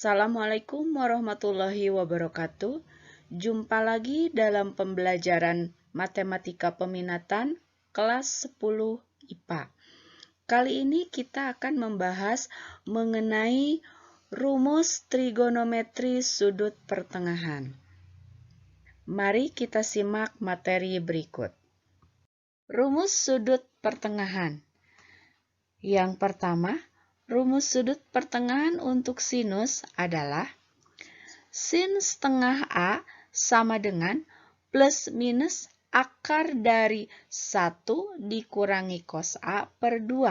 Assalamualaikum warahmatullahi wabarakatuh. Jumpa lagi dalam pembelajaran Matematika Peminatan kelas 10 IPA. Kali ini kita akan membahas mengenai rumus trigonometri sudut pertengahan. Mari kita simak materi berikut. Rumus sudut pertengahan. Yang pertama, rumus sudut pertengahan untuk sinus adalah sin setengah A sama dengan plus minus akar dari 1 dikurangi cos A per 2.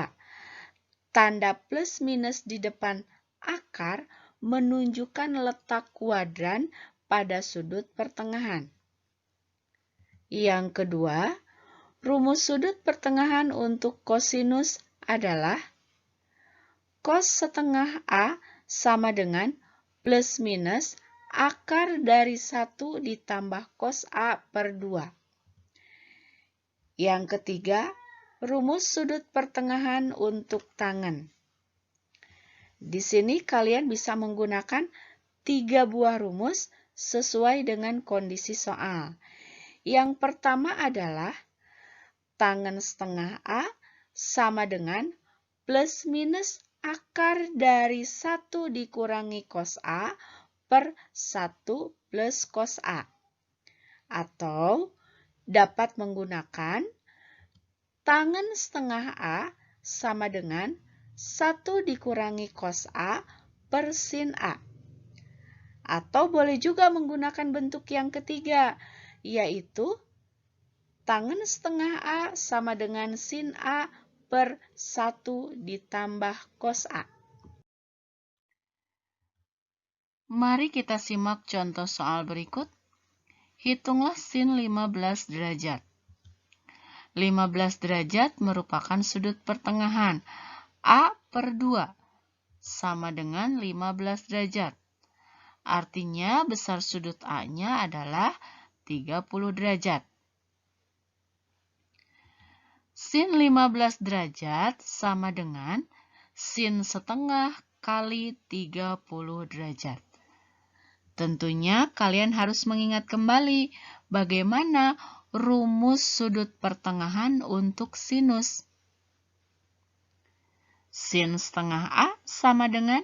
Tanda plus minus di depan akar menunjukkan letak kuadran pada sudut pertengahan. Yang kedua, rumus sudut pertengahan untuk kosinus adalah cos setengah A sama dengan plus minus akar dari 1 ditambah cos A per 2. Yang ketiga, rumus sudut pertengahan untuk tangen. Di sini kalian bisa menggunakan 3 buah rumus sesuai dengan kondisi soal. Yang pertama adalah tangen setengah A sama dengan plus minus akar dari 1 dikurangi cos A per 1 plus cos A. Atau dapat menggunakan tangen setengah A sama dengan 1 dikurangi cos A per sin A. Atau boleh juga menggunakan bentuk yang ketiga, yaitu tangen setengah A sama dengan sin A per 1 ditambah cos A. Mari kita simak contoh soal berikut. Hitunglah sin 15 derajat. 15 derajat merupakan sudut pertengahan. A per 2 sama dengan 15 derajat. Artinya besar sudut A-nya adalah 30 derajat. Sin 15 derajat sama dengan sin setengah kali 30 derajat. Tentunya kalian harus mengingat kembali bagaimana rumus sudut pertengahan untuk sinus. Sin setengah A sama dengan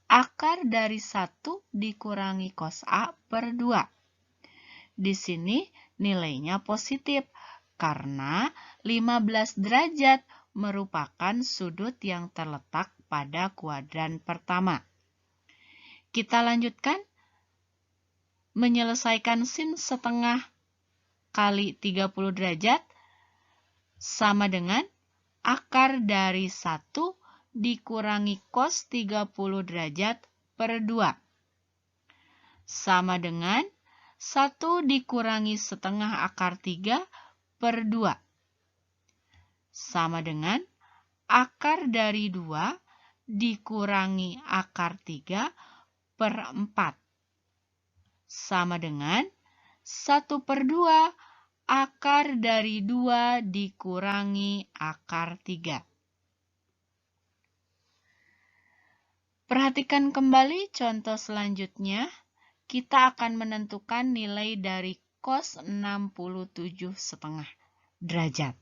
akar dari 1 dikurangi cos A per 2. Di sini nilainya positif karena 15 derajat merupakan sudut yang terletak pada kuadran pertama. Kita lanjutkan menyelesaikan sin setengah kali 30 derajat sama dengan akar dari 1 dikurangi cos 30 derajat per 2. Sama dengan 1 dikurangi setengah akar 3 per 2. Sama dengan akar dari 2 dikurangi akar 3 per 4. Sama dengan 1 per 2 akar dari 2 dikurangi akar 3. Perhatikan kembali contoh selanjutnya. Kita akan menentukan nilai dari cos 67,5 derajat.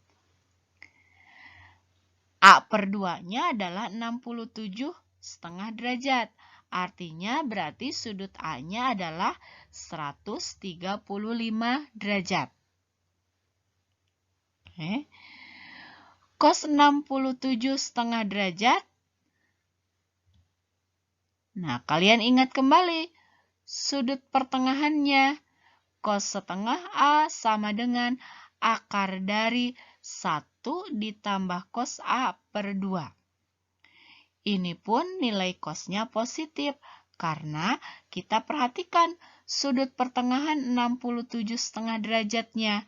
A per 2-nya adalah 67,5 derajat. Artinya berarti sudut A-nya adalah 135 derajat. Cos 67,5 derajat. Nah, kalian ingat kembali sudut pertengahannya. Cos setengah A sama dengan akar dari 1 ditambah cos A per 2. Ini pun nilai cosnya positif karena kita perhatikan sudut pertengahan 67,5 derajatnya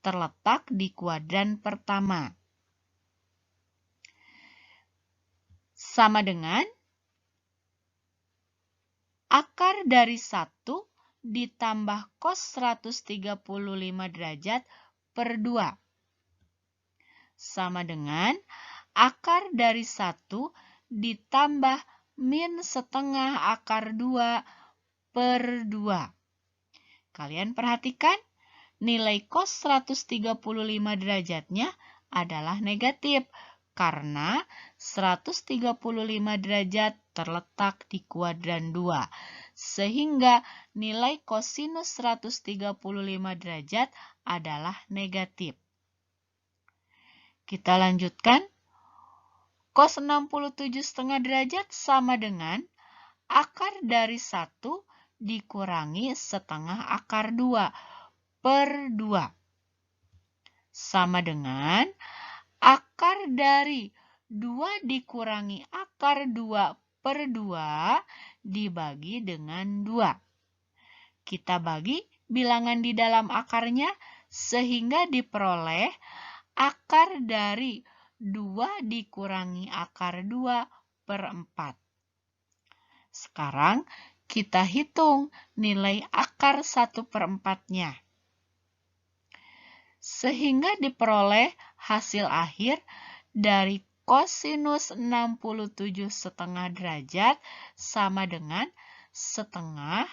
terletak di kuadran pertama. Sama dengan akar dari 1 ditambah cos 135 derajat per 2. Sama dengan akar dari 1 ditambah min setengah akar 2 per 2. Kalian perhatikan, nilai cos 135 derajatnya adalah negatif karena 135 derajat terletak di kuadran 2. Sehingga nilai kosinus 135 derajat adalah negatif. Kita lanjutkan. Cos 67,5 derajat sama dengan akar dari 1 dikurangi setengah akar 2 per 2. Sama dengan akar dari 2 dikurangi akar 2 per 2 dibagi dengan 2. Kita bagi bilangan di dalam akarnya sehingga diperoleh akar dari 2 dikurangi akar 2 per 4. Sekarang kita hitung nilai akar 1 per 4-nya. Sehingga diperoleh hasil akhir dari kosinus 67,5 derajat sama dengan setengah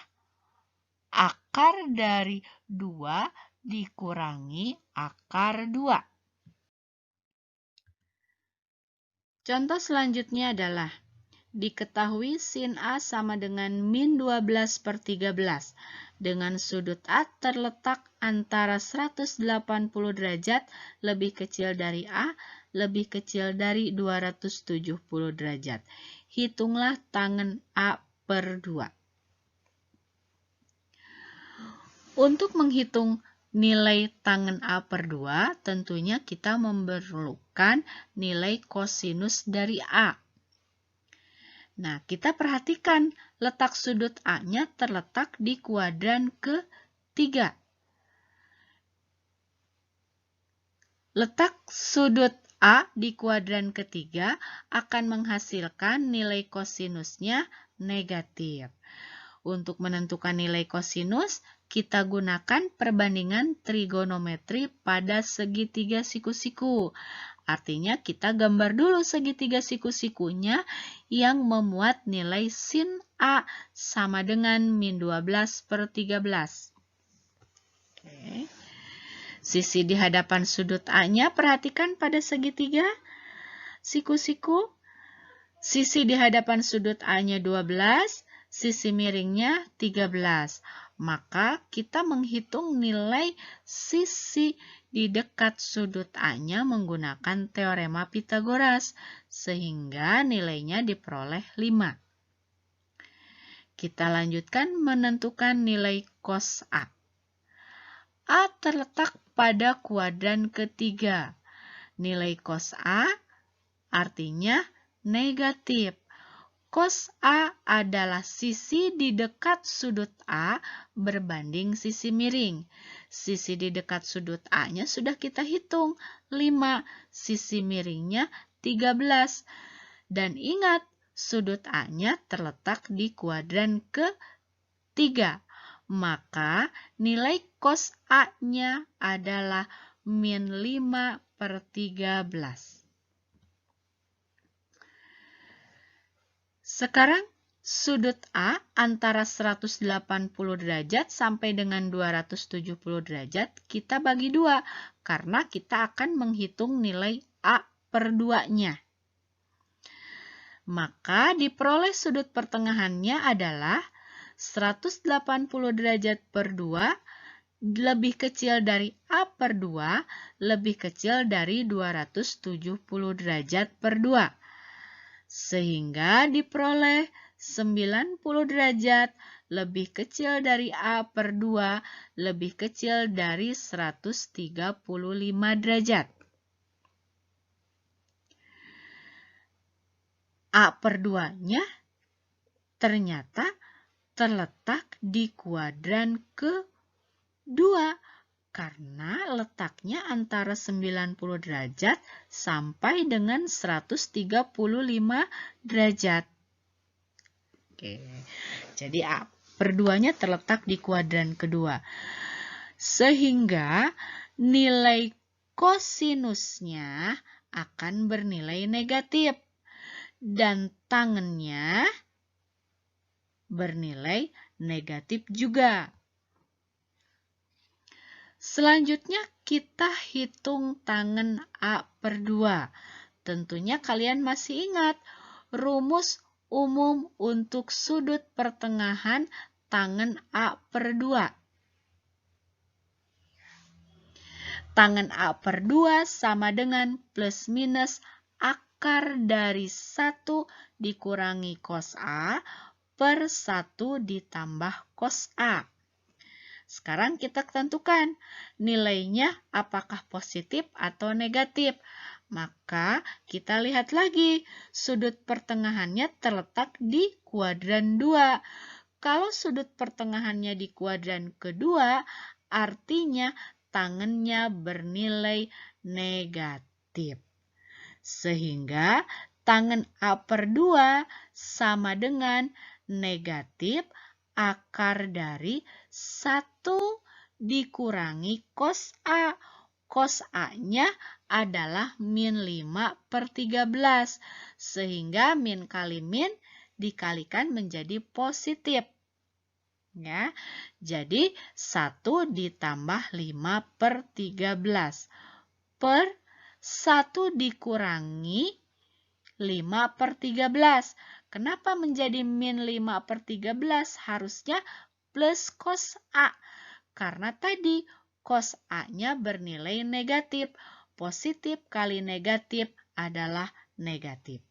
akar dari 2 dikurangi akar 2. Contoh selanjutnya adalah, diketahui sin A sama dengan min 12 per 13, dengan sudut A terletak antara 180 derajat lebih kecil dari A, lebih kecil dari 270 derajat. Hitunglah tangen A per 2. Untuk menghitung nilai tangen A per 2, tentunya kita memerlukan nilai kosinus dari A. Nah, kita perhatikan letak sudut A-nya terletak di kuadran ke-3. Letak sudut A di kuadran ke-3 akan menghasilkan nilai kosinusnya negatif. Untuk menentukan nilai kosinus, kita gunakan perbandingan trigonometri pada segitiga siku-siku. Artinya kita gambar dulu segitiga siku-sikunya yang memuat nilai sin A sama dengan min 12 per 13. Oke. Sisi di hadapan sudut A-nya perhatikan pada segitiga siku-siku. Sisi di hadapan sudut A-nya 12, sisi miringnya 13. Maka kita menghitung nilai sisi di dekat sudut A-nya menggunakan teorema Pythagoras, sehingga nilainya diperoleh 5. Kita lanjutkan menentukan nilai cos A. A terletak pada kuadran ke-3. Nilai cos A artinya negatif. Cos A adalah sisi di dekat sudut A berbanding sisi miring. Sisi di dekat sudut A-nya sudah kita hitung, 5. Sisi miringnya 13. Dan ingat, sudut A-nya terletak di kuadran ke-3. Maka nilai cos A-nya adalah min 5 per 13. Sekarang sudut A antara 180 derajat sampai dengan 270 derajat kita bagi 2 karena kita akan menghitung nilai A per 2-nya. Maka diperoleh sudut pertengahannya adalah 180 derajat per 2 lebih kecil dari A per 2 lebih kecil dari 270 derajat per 2. Sehingga diperoleh 90 derajat lebih kecil dari A per 2 lebih kecil dari 135 derajat. A per 2-nya ternyata terletak di kuadran ke-2 karena letaknya antara 90 derajat sampai dengan 135 derajat. Oke, jadi A per 2-nya terletak di kuadran kedua. Sehingga nilai kosinusnya akan bernilai negatif. dan tangannya bernilai negatif juga. Selanjutnya kita hitung tangan A per 2. Tentunya kalian masih ingat rumus umum untuk sudut pertengahan tangan A per 2. Tangan A per 2 sama dengan plus minus akar dari 1 dikurangi cos A per 1 ditambah cos A. Sekarang kita tentukan nilainya apakah positif atau negatif. Maka kita lihat lagi, sudut pertengahannya terletak di kuadran 2. Kalau sudut pertengahannya di kuadran kedua, artinya tangannya bernilai negatif. Sehingga tangan A per 2 sama dengan negatif akar dari 1 dikurangi cos A. Cos A-nya adalah min 5 per 13. Sehingga min kali min dikalikan menjadi positif. Ya, jadi 1 ditambah 5 per 13 per 1 dikurangi 5 per 13. Kenapa menjadi min 5 per 13? Harusnya plus cos A. Karena tadi cos A-nya bernilai negatif. Positif kali negatif adalah negatif.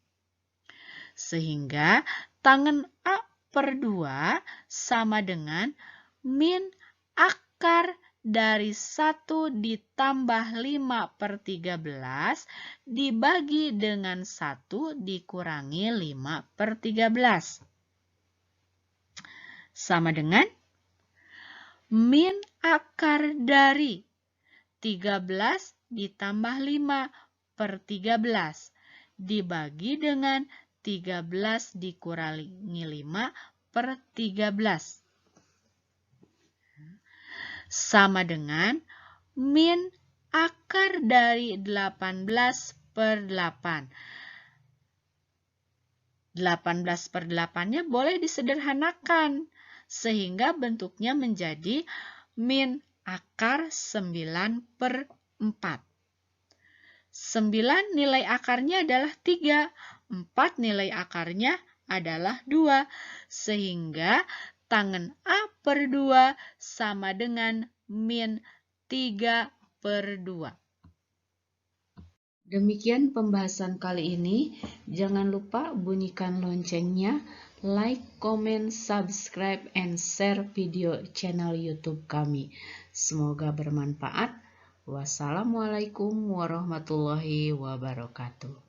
Sehingga tangan A per 2 sama dengan min akar dari 1 ditambah 5 per 13 dibagi dengan 1 dikurangi 5 per 13. Sama dengan min akar dari 13 ditambah 5 per 13 dibagi dengan 13 dikurangi 5 per 13. Sama dengan min akar dari 18 per 8. 18 per 8-nya boleh disederhanakan sehingga bentuknya menjadi min akar 9 per 4. 9 nilai akarnya adalah 3, 4 nilai akarnya adalah 2, sehingga tangan A per 2 sama dengan min 3 per 2. Demikian pembahasan kali ini. Jangan lupa bunyikan loncengnya, like, comment, subscribe, and share video channel YouTube kami. Semoga bermanfaat. Wassalamualaikum warahmatullahi wabarakatuh.